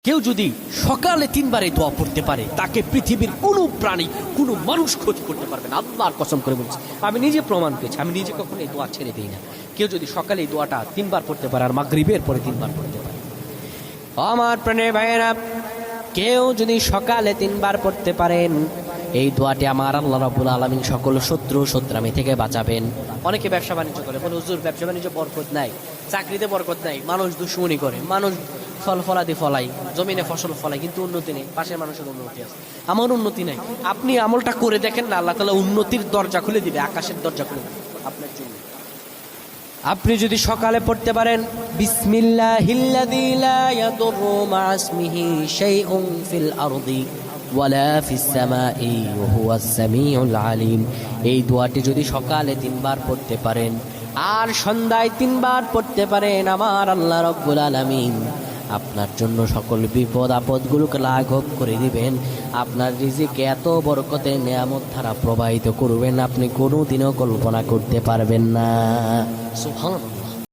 কেউ যদি সকালে 3 বার এই দোয়া পড়তে পারে তাকে পৃথিবীর কোনো প্রাণী কোনো মানুষ ক্ষতি করতে পারবে না। আল্লাহর কসম করে বলছি, আমি নিজে প্রমাণ পেয়েছি, আমি নিজে কখনো এই দোয়া ছেড়ে দিই না। কেউ যদি সকালে এই দোয়াটা 3 বার পড়তে পারে আর মাগরিবের পরে 3 বার পড়তে পারে, আমার প্রাণের ভাইয়েরা, কেউ যদি সকালে 3 বার পড়তে পারেন এই দোয়াটি, আমার আল্লাহ রাব্বুল আলামিন সকল শত্রু শত্রামি থেকে বাঁচাবেন। অনেকে ব্যবসা বাণিজ্য করে, বলে হুজুর ব্যবসা বাণিজ্য বরকত নাই, চাকরিতে বরকত নাই, মানুষ দুশ্মনী করে, মানুষ ফল ফলাদি ফলাই, জমিনে ফসল ফলাই, কিন্তু উন্নতি নেই। পাশের মানুষের উন্নতি আছে, আমার উন্নতি নাই। আপনি আমলটা করে দেখেন না, আল্লাহ তাআলা উন্নতির দরজা খুলে দিবে, আকাশের দরজা খুলে দিবে আপনার জন্য। আপনি যদি সকালে পড়তে পারেন বিসমিল্লাহিল্লাযী লা ইয়াদুররু মা ইসমিহি শাইউন ফিল আরদি ওয়ালা ফিস সামাই ওয়া হুয়াস সামিউল আলিম, এই দোয়াটি যদি সকালে 3 বার পড়তে পারেন আর সন্ধ্যায় 3 বার পড়তে পারেন, আমার আল্লাহ রাব্বুল আলামিন আপনার জন্য সকল বিপদ আপদগুলোকে লাঘব করে দিবেন। আপনার রিজিকে এত বরকতের নিয়ামত ধারা প্রবাহিত করবেন, আপনি কোনোদিনও কল্পনা করতে পারবেন না। সুবহানাল্লাহ।